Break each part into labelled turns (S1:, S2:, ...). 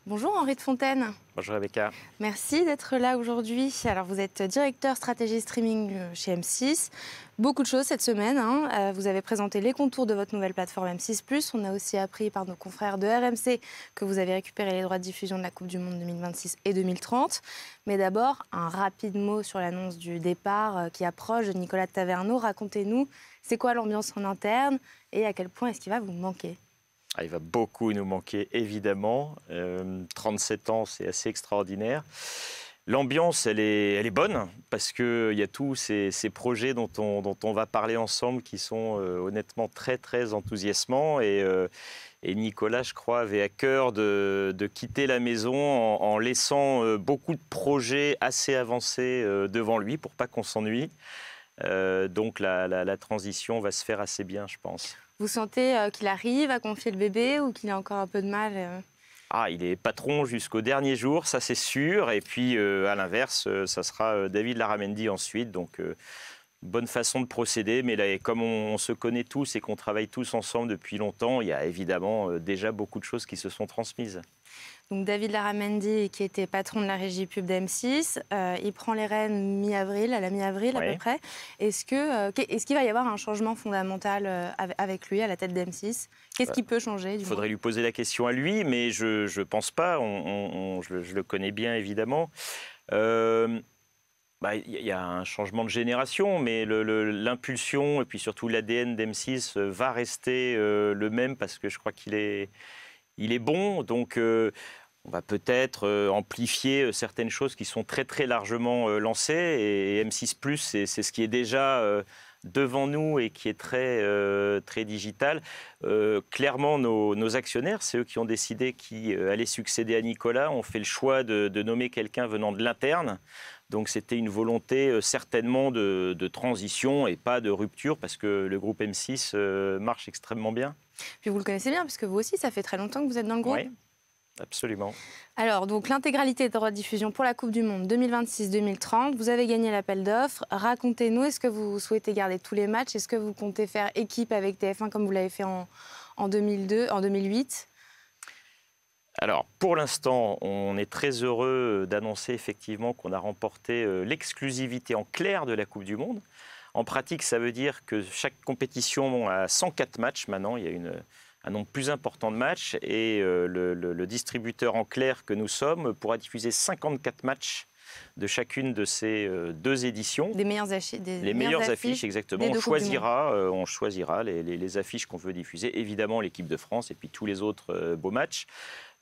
S1: Bonjour Henri de Fontaine.
S2: Bonjour Rebecca.
S1: Merci d'être là aujourd'hui. Alors vous êtes directeur stratégie streaming chez M6. Beaucoup de choses cette semaine, hein. Vous avez présenté les contours de votre nouvelle plateforme M6+. On a aussi appris par nos confrères de RMC que vous avez récupéré les droits de diffusion de la Coupe du Monde 2026 et 2030. Mais d'abord, un rapide mot sur l'annonce du départ qui approche de Nicolas Taverneau. Racontez-nous, c'est quoi l'ambiance en interne et à quel point est-ce qu'il va vous manquer ?
S2: Il va beaucoup nous manquer, évidemment. 37 ans, c'est assez extraordinaire. L'ambiance, elle est bonne, parce qu'il y a tous ces projets dont on va parler ensemble qui sont honnêtement très, très enthousiasmants. Et Nicolas, je crois, avait à cœur de quitter la maison en laissant beaucoup de projets assez avancés devant lui pour pas qu'on s'ennuie. Donc la transition va se faire assez bien, je pense.
S1: Vous sentez qu'il arrive à confier le bébé ou qu'il a encore un peu de mal
S2: Il est patron jusqu'au dernier jour, ça c'est sûr. Et puis, à l'inverse, ça sera David Larramendy ensuite. Donc, bonne façon de procéder. Mais là, comme on se connaît tous et qu'on travaille tous ensemble depuis longtemps, il y a évidemment déjà beaucoup de choses qui se sont transmises.
S1: Donc David Larramendy, qui était patron de la régie pub d'M6, il prend les rênes mi-avril, à la mi-avril à peu près. Est-ce qu'il va y avoir un changement fondamental avec lui à la tête d'M6 ? Qu'est-ce qui peut changer ?
S2: Il faudrait lui poser la question à lui, mais je ne pense pas. Je le connais bien, évidemment. Il y a un changement de génération, mais l'impulsion et puis surtout l'ADN d'M6 va rester le même parce que je crois qu'il est bon. Donc, on va peut-être amplifier certaines choses qui sont très, très largement lancées. Et M6+, c'est ce qui est déjà devant nous et qui est très, très digital. Clairement, nos actionnaires, c'est eux qui ont décidé qui allait succéder à Nicolas, ont fait le choix de nommer quelqu'un venant de l'interne. Donc c'était une volonté certainement de transition et pas de rupture parce que le groupe M6 marche extrêmement bien.
S1: Puis vous le connaissez bien parce que vous aussi, ça fait très longtemps que vous êtes dans le groupe.
S2: Oui, absolument.
S1: Alors, donc l'intégralité des droits de diffusion pour la Coupe du Monde 2026-2030, vous avez gagné l'appel d'offres. Racontez-nous, est-ce que vous souhaitez garder tous les matchs ? Est-ce que vous comptez faire équipe avec TF1 comme vous l'avez fait en 2008 ?
S2: Alors, pour l'instant, on est très heureux d'annoncer effectivement qu'on a remporté l'exclusivité en clair de la Coupe du Monde. En pratique, ça veut dire que chaque compétition a 104 matchs maintenant. Il y a un nombre plus important de matchs et le distributeur en clair que nous sommes pourra diffuser 54 matchs de chacune de ces deux éditions.
S1: Les meilleures affiches,
S2: exactement. On choisira les affiches qu'on veut diffuser. Évidemment, l'équipe de France et puis tous les autres beaux matchs.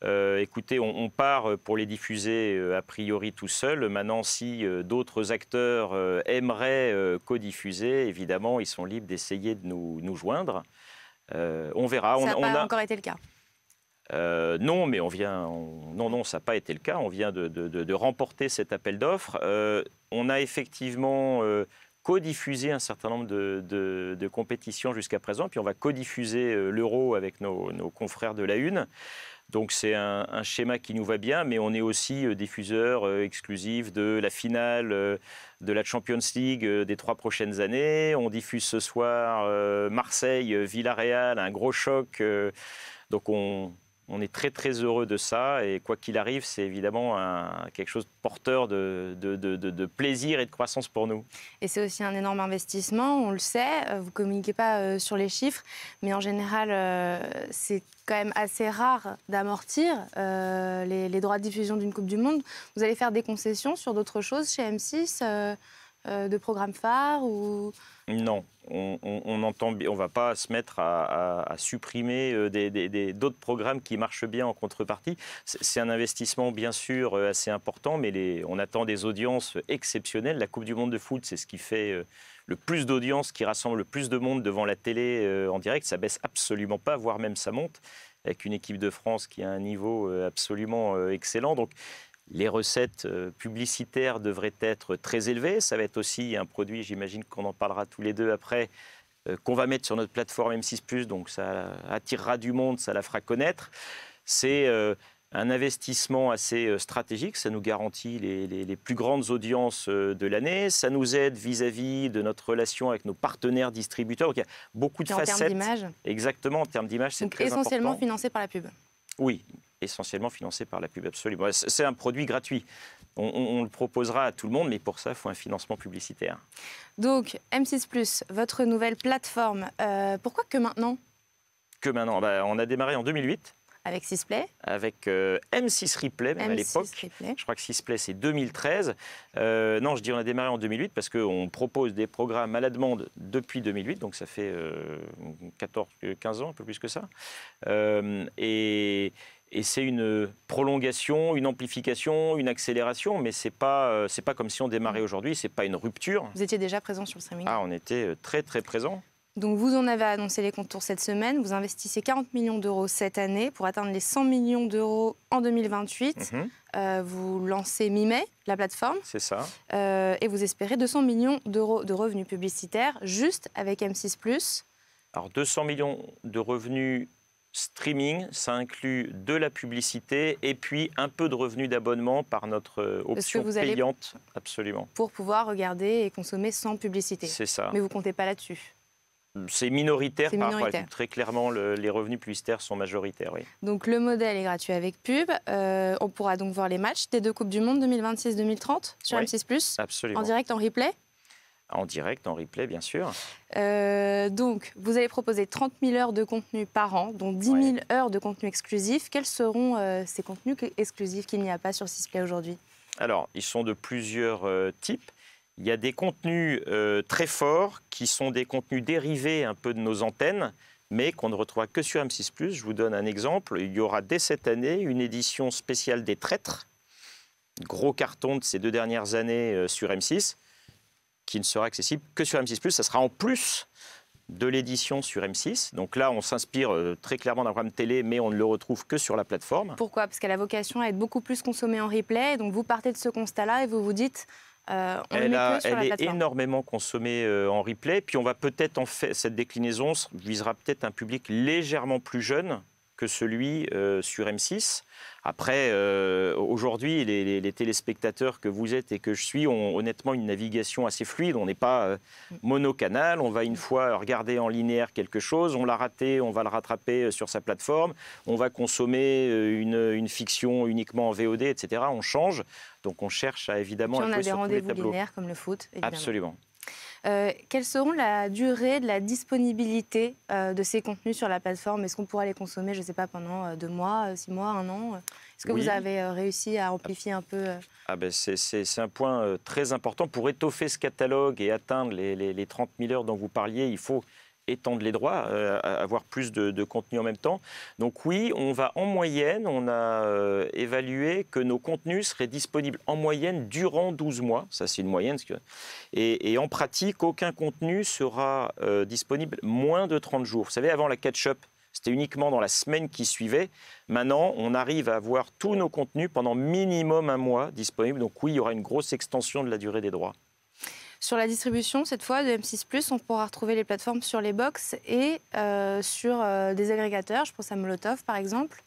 S2: Écoutez, on part pour les diffuser a priori tout seul. Maintenant, si d'autres acteurs aimeraient co-diffuser, évidemment, ils sont libres d'essayer de nous joindre. On verra.
S1: Ça n'a pas encore été le cas.
S2: Non, mais non, ça n'a pas été le cas. On vient de remporter cet appel d'offres. On a effectivement co-diffusé un certain nombre de compétitions jusqu'à présent. Puis on va co-diffuser l'Euro avec nos confrères de la Une. Donc c'est un schéma qui nous va bien, mais on est aussi diffuseur exclusif de la finale de la Champions League des 3 prochaines années. On diffuse ce soir Marseille-Villarreal, un gros choc. Donc on est très très heureux de ça et quoi qu'il arrive, c'est évidemment quelque chose de porteur de plaisir et de croissance pour nous.
S1: Et c'est aussi un énorme investissement, on le sait, vous ne communiquez pas sur les chiffres, mais en général, c'est quand même assez rare d'amortir les droits de diffusion d'une Coupe du Monde. Vous allez faire des concessions sur d'autres choses chez M6 de programmes phares ou...
S2: Non, on ne va pas se mettre à supprimer d'autres programmes qui marchent bien en contrepartie. C'est un investissement bien sûr assez important, mais on attend des audiences exceptionnelles. La Coupe du Monde de foot, c'est ce qui fait le plus d'audience, qui rassemble le plus de monde devant la télé en direct. Ça baisse absolument pas, voire même ça monte, avec une équipe de France qui a un niveau absolument excellent. Donc, les recettes publicitaires devraient être très élevées. Ça va être aussi un produit, j'imagine qu'on en parlera tous les deux après, qu'on va mettre sur notre plateforme M6+, donc ça attirera du monde, ça la fera connaître. C'est un investissement assez stratégique, ça nous garantit les plus grandes audiences de l'année, ça nous aide vis-à-vis de notre relation avec nos partenaires distributeurs. Donc, il y a beaucoup de facettes.
S1: En termes d'image.
S2: Exactement, en termes d'image, c'est très important.
S1: Essentiellement financé par la pub.
S2: Oui. essentiellement financé par la pub, absolument. C'est un produit gratuit. On le proposera à tout le monde, mais pour ça, il faut un financement publicitaire.
S1: Donc, M6+, votre nouvelle plateforme, pourquoi que maintenant?
S2: Que maintenant, on a démarré en 2008.
S1: Avec 6play.
S2: Avec M6 Replay, même à l'époque. Je crois que 6play, c'est 2013. Non, je dis on a démarré en 2008 parce qu'on propose des programmes à la demande depuis 2008, donc ça fait 15 ans, un peu plus que ça. Et c'est une prolongation, une amplification, une accélération, mais c'est pas comme si on démarrait aujourd'hui, c'est pas une rupture.
S1: Vous étiez déjà présent sur le streaming?
S2: Ah, on était très très présent.
S1: Donc vous en avez annoncé les contours cette semaine, vous investissez 40 millions d'euros cette année pour atteindre les 100 millions d'euros en 2028. Vous lancez mi-mai la plateforme.
S2: C'est ça.
S1: Et vous espérez 200 millions d'euros de revenus publicitaires juste avec M6+.
S2: Alors 200 millions de revenus streaming, ça inclut de la publicité et puis un peu de revenus d'abonnement par notre option payante. Absolument.
S1: Pour pouvoir regarder et consommer sans publicité.
S2: C'est ça.
S1: Mais vous ne comptez pas là-dessus?
S2: C'est minoritaire, par rapport à très clairement, les revenus publicitaires sont majoritaires, oui.
S1: Donc le modèle est gratuit avec pub. On pourra donc voir les matchs des deux Coupes du Monde 2026-2030 sur M6+.
S2: Absolument.
S1: En direct, en replay?
S2: En direct, en replay, bien sûr.
S1: Donc, vous allez proposer 30 000 heures de contenu par an, dont 10 000 heures de contenu exclusif. Quels seront ces contenus exclusifs qu'il n'y a pas sur 6play aujourd'hui? Alors,
S2: ils sont de plusieurs types. Il y a des contenus très forts qui sont des contenus dérivés un peu de nos antennes, mais qu'on ne retrouvera que sur M6+. Je vous donne un exemple. Il y aura dès cette année une édition spéciale des Traîtres, gros carton de ces 2 dernières années sur M6, qui ne sera accessible que sur M6+. Ça sera en plus de l'édition sur M6. Donc là, on s'inspire très clairement d'un programme télé, mais on ne le retrouve que sur la plateforme.
S1: Pourquoi? Parce qu'elle a vocation à être beaucoup plus consommée en replay. Donc vous partez de ce constat-là et vous vous dites...
S2: elle est énormément consommée en replay. Puis on va peut-être en fait, cette déclinaison visera peut-être un public légèrement plus jeune que celui sur M6. Après, aujourd'hui, les téléspectateurs que vous êtes et que je suis ont honnêtement une navigation assez fluide. On n'est pas monocanal. On va une fois regarder en linéaire quelque chose. On l'a raté, on va le rattraper sur sa plateforme. On va consommer une fiction uniquement en VOD, etc. On change. Donc on cherche à évidemment
S1: à jouer
S2: sur tous les tableaux.
S1: On a des rendez-vous linéaires comme le foot, évidemment.
S2: Absolument.
S1: Quelles seront la durée de la disponibilité de ces contenus sur la plateforme? Est-ce qu'on pourra les consommer, je ne sais pas, pendant 2 mois, 6 mois, 1 an? Est-ce que vous avez réussi à amplifier un peu
S2: c'est un point très important. Pour étoffer ce catalogue et atteindre les 30 000 heures dont vous parliez, il faut étendre les droits, avoir plus de contenu en même temps. Donc oui, on va en moyenne, on a évalué que nos contenus seraient disponibles en moyenne durant 12 mois. Ça, c'est une moyenne. Et en pratique, aucun contenu sera disponible moins de 30 jours. Vous savez, avant la catch-up, c'était uniquement dans la semaine qui suivait. Maintenant, on arrive à avoir tous nos contenus pendant minimum 1 mois disponibles. Donc oui, il y aura une grosse extension de la durée des droits.
S1: Sur la distribution, cette fois, de M6+, on pourra retrouver les plateformes sur les box et sur des agrégateurs. Je pense à Molotov, par exemple.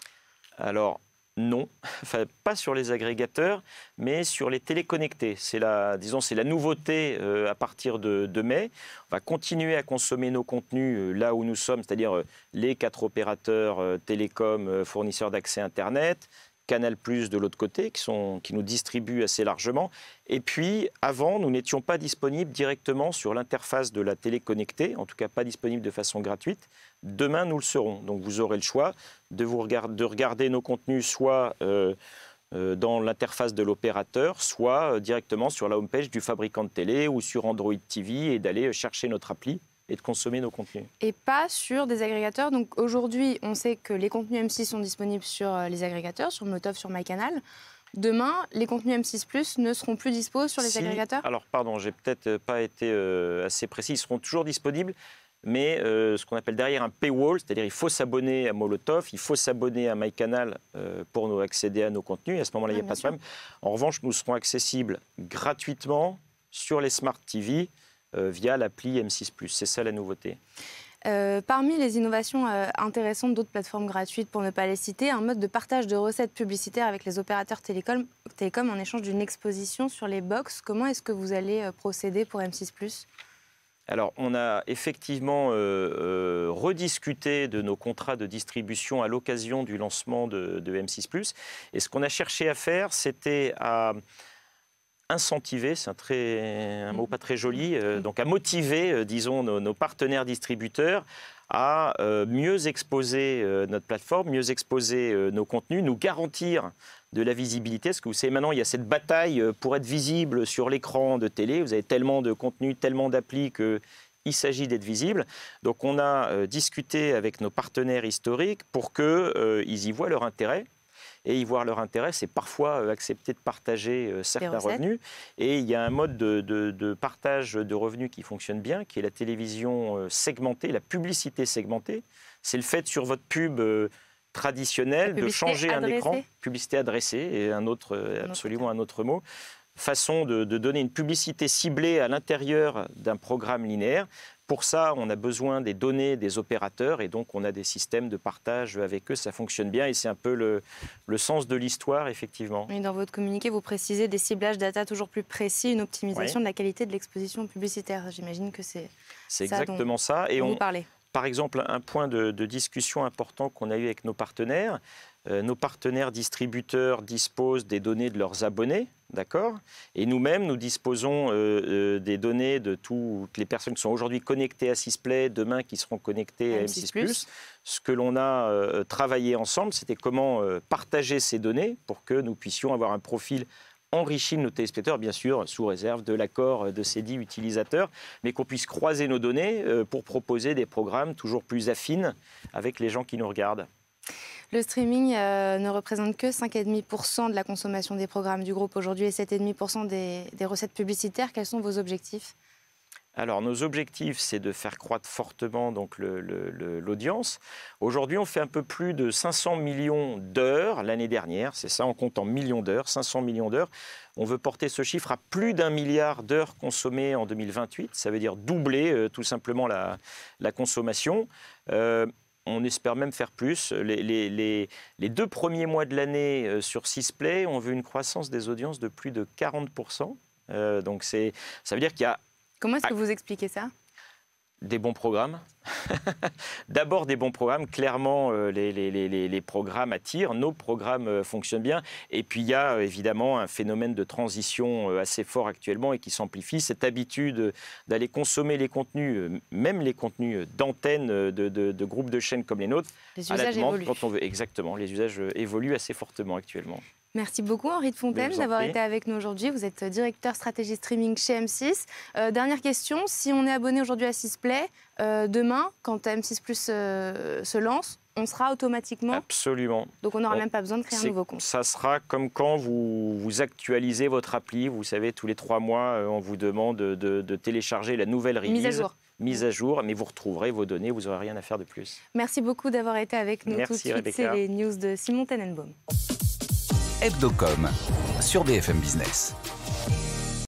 S1: Alors,
S2: non, enfin, pas sur les agrégateurs, mais sur les téléconnectés. C'est la nouveauté à partir de mai. On va continuer à consommer nos contenus là où nous sommes, c'est-à-dire les 4 opérateurs télécoms, fournisseurs d'accès Internet, Canal+ de l'autre côté, qui nous distribuent assez largement. Et puis, avant, nous n'étions pas disponibles directement sur l'interface de la télé connectée, en tout cas pas disponibles de façon gratuite. Demain, nous le serons. Donc, vous aurez le choix de regarder nos contenus soit dans l'interface de l'opérateur, soit directement sur la homepage du fabricant de télé ou sur Android TV et d'aller chercher notre appli et de consommer nos contenus.
S1: Et pas sur des agrégateurs. Donc aujourd'hui, on sait que les contenus M6 sont disponibles sur les agrégateurs, sur Molotov, sur MyCanal. Demain, les contenus M6+ ne seront plus dispo sur les agrégateurs?
S2: Alors pardon, j'ai peut-être pas été assez précis. Ils seront toujours disponibles, mais ce qu'on appelle derrière un paywall, c'est-à-dire il faut s'abonner à Molotov, il faut s'abonner à MyCanal pour accéder à nos contenus. Et à ce moment-là, il n'y a pas de problème. En revanche, nous serons accessibles gratuitement sur les Smart TV via l'appli M6+. C'est ça la nouveauté.
S1: Parmi les innovations intéressantes d'autres plateformes gratuites, pour ne pas les citer, un mode de partage de recettes publicitaires avec les opérateurs télécoms en échange d'une exposition sur les box. Comment est-ce que vous allez procéder pour M6+?
S2: Alors, on a effectivement rediscuté de nos contrats de distribution à l'occasion du lancement de M6+. Et ce qu'on a cherché à faire, c'était à incentiver, c'est un mot pas très joli, donc à motiver, disons, nos partenaires distributeurs à mieux exposer notre plateforme, mieux exposer nos contenus, nous garantir de la visibilité. Parce que vous savez, maintenant, il y a cette bataille pour être visible sur l'écran de télé. Vous avez tellement de contenus, tellement d'applis qu'il s'agit d'être visible. Donc, on a discuté avec nos partenaires historiques pour qu'ils y voient leur intérêt. Et y voir leur intérêt, c'est parfois accepter de partager certains revenus. Et il y a un mode de partage de revenus qui fonctionne bien, qui est la télévision segmentée, la publicité segmentée. C'est le fait sur votre pub traditionnelle de changer un écran, publicité adressée, et absolument un autre mot, façon de donner une publicité ciblée à l'intérieur d'un programme linéaire. Pour ça, on a besoin des données des opérateurs et donc on a des systèmes de partage avec eux. Ça fonctionne bien et c'est un peu le sens de l'histoire, effectivement.
S1: Et dans votre communiqué, vous précisez des ciblages data toujours plus précis, une optimisation de la qualité de l'exposition publicitaire. J'imagine que c'est
S2: exactement ça. Et
S1: vous parlez.
S2: Par exemple, un point de discussion important qu'on a eu avec nos partenaires distributeurs disposent des données de leurs abonnés, d'accord ? Et nous-mêmes, nous disposons des données de toutes les personnes qui sont aujourd'hui connectées à Sisplay, demain qui seront connectées à M6+. Ce que l'on a travaillé ensemble, c'était comment partager ces données pour que nous puissions avoir un profil enrichi de nos téléspectateurs, bien sûr, sous réserve de l'accord de ces dits utilisateurs, mais qu'on puisse croiser nos données pour proposer des programmes toujours plus affines avec les gens qui nous regardent.
S1: Le streaming ne représente que 5,5% de la consommation des programmes du groupe aujourd'hui et 7,5% des recettes publicitaires. Quels sont vos objectifs ?
S2: Alors, nos objectifs, c'est de faire croître fortement donc, l'audience. Aujourd'hui, on fait un peu plus de 500 millions d'heures l'année dernière. C'est ça, on compte en millions d'heures, 500 millions d'heures. On veut porter ce chiffre à plus d'1 milliard d'heures consommées en 2028. Ça veut dire doubler tout simplement la consommation. On espère même faire plus. Les 2 premiers mois de l'année sur Sisplay, on veut une croissance des audiences de plus de 40%. Donc ça veut dire qu'il y a...
S1: Comment est-ce que vous expliquez ça ?
S2: Des bons programmes. D'abord des bons programmes. Clairement, les programmes attirent. Nos programmes fonctionnent bien. Et puis, il y a évidemment un phénomène de transition assez fort actuellement et qui s'amplifie. Cette habitude d'aller consommer les contenus, même les contenus d'antennes de groupes de chaînes comme les nôtres,
S1: les usages évoluent.
S2: Quand on veut. Exactement. Les usages évoluent assez fortement actuellement.
S1: Merci beaucoup Henri de Fontaine d'avoir été avec nous aujourd'hui. Vous êtes directeur stratégie streaming chez M6. Dernière question, si on est abonné aujourd'hui à Sisplay, demain, quand M6 Plus se lance, on sera automatiquement...
S2: Absolument.
S1: Donc on n'aura même pas besoin de créer un nouveau compte.
S2: Ça sera comme quand vous actualisez votre appli. Vous savez, tous les 3 mois, on vous demande de télécharger la nouvelle release. Mise à jour, mais vous retrouverez vos données, vous n'aurez rien à faire de plus.
S1: Merci beaucoup d'avoir été avec nous.
S2: Merci,
S1: tout de suite,
S2: Rebecca.
S1: c'est les news de Simon Tenenbaum.
S3: Hebdocom sur BFM Business.